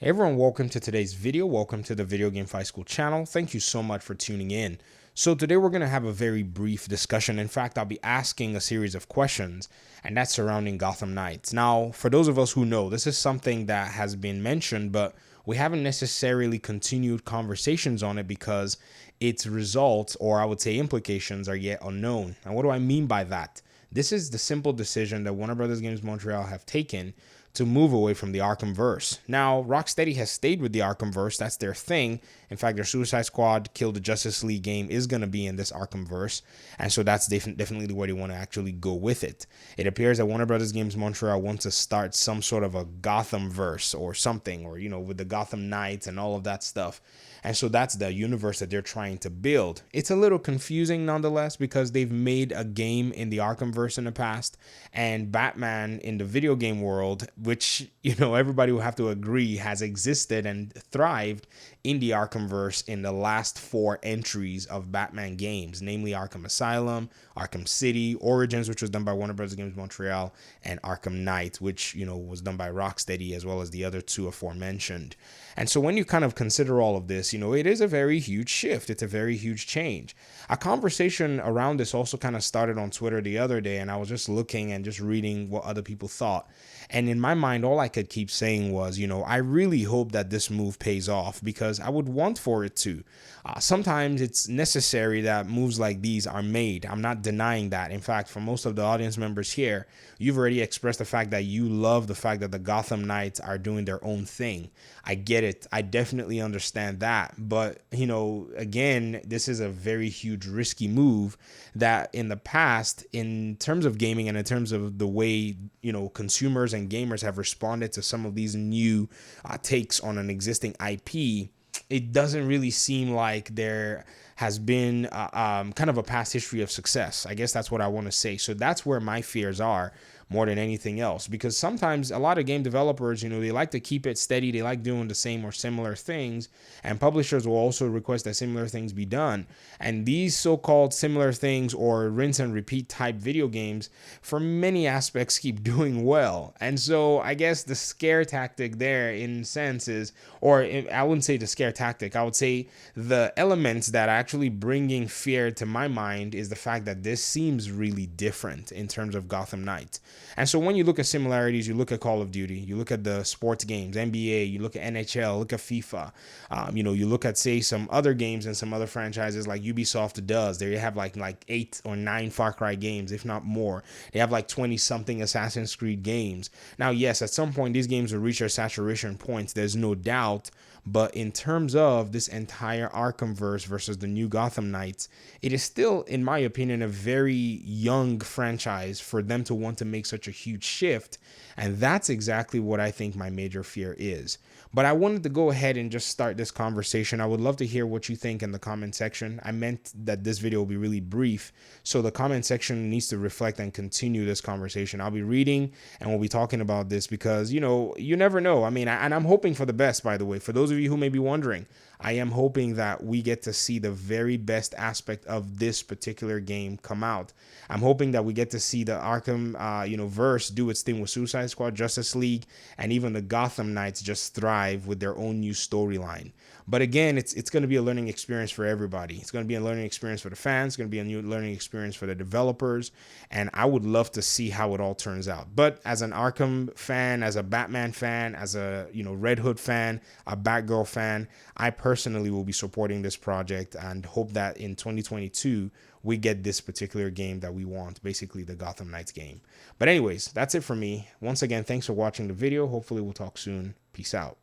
Hey everyone, welcome to today's video. Welcome to the Video Game Fight School channel. Thank you so much for tuning in. So today we're going to have a very brief discussion. In fact, I'll be asking a series of questions, and that's surrounding Gotham Knights. Now, for those of us who know, this is something that has been mentioned, but we haven't necessarily continued conversations on it because its results, or I would say implications, are yet unknown. And what do I mean by that? This is the simple decision that Warner Brothers Games Montreal have taken to move away from the Arkhamverse. Now, Rocksteady has stayed with the Arkhamverse. That's their thing. In fact, their Suicide Squad Kill the Justice League game is going to be in this Arkhamverse. And so that's definitely where they want to actually go with it. It appears that Warner Brothers Games Montreal wants to start some sort of a Gothamverse or something, or, with the Gotham Knights and all of that stuff. And so that's the universe that they're trying to build. It's a little confusing nonetheless because they've made a game in the Arkhamverse in the past, and Batman in the video game world, which, everybody will have to agree has existed and thrived in the Arkhamverse in the last 4 entries of Batman games, namely Arkham Asylum, Arkham City, Origins, which was done by Warner Bros. Games Montreal, and Arkham Knight, which, was done by Rocksteady, as well as the other 2 aforementioned. And so when you kind of consider all of this, it is a very huge shift. It's a very huge change. A conversation around this also kind of started on Twitter the other day, and I was just looking and just reading what other people thought. And in my mind, all I could keep saying was, I really hope that this move pays off because I would want for it to. Sometimes it's necessary that moves like these are made. I'm not denying that. In fact, for most of the audience members here, you've already expressed the fact that you love the fact that the Gotham Knights are doing their own thing. I get it. I definitely understand that. But, again, this is a very huge risky move that in the past, in terms of gaming and in terms of the way, consumers and gamers have responded to some of these new takes on an existing IP, it doesn't really seem like there has been kind of a past history of success. I guess that's what I want to say. So that's where my fears are more than anything else, because sometimes a lot of game developers, they like to keep it steady. They like doing the same or similar things, and publishers will also request that similar things be done. And these so-called similar things or rinse and repeat type video games, for many aspects, keep doing well. And so I guess the scare tactic there, in a sense, is, or I wouldn't say the scare tactic, I would say the elements that are actually bringing fear to my mind is the fact that this seems really different in terms of Gotham Knights. And so when you look at similarities, you look at Call of Duty, you look at the sports games, NBA, you look at NHL, look at FIFA, you look at, say, some other games and some other franchises like Ubisoft does. They have like 8 or 9 Far Cry games, if not more. They have like 20-something Assassin's Creed games. Now, yes, at some point, these games will reach their saturation points. There's no doubt. But in terms of this entire Arkhamverse versus the new Gotham Knights, it is still, in my opinion, a very young franchise for them to want to make such a huge shift. And that's exactly what I think my major fear is. But I wanted to go ahead and just start this conversation. I would love to hear what you think in the comment section. I meant that this video will be really brief, so the comment section needs to reflect and continue this conversation. I'll be reading and we'll be talking about this because, you never know. I mean, and I'm hoping for the best, by the way. For those of you who may be wondering, I am hoping that we get to see the very best aspect of this particular game come out. I'm hoping that we get to see the Arkham, verse do its thing with Suicide Squad, Justice League, and even the Gotham Knights just thrive with their own new storyline. But again, it's going to be a learning experience for everybody. It's going to be a learning experience for the fans. It's going to be a new learning experience for the developers. And I would love to see how it all turns out. But as an Arkham fan, as a Batman fan, as a, Red Hood fan, a Batgirl fan, I personally will be supporting this project and hope that in 2022, we get this particular game that we want, basically the Gotham Knights game. But anyways, that's it for me. Once again, thanks for watching the video. Hopefully we'll talk soon. Peace out.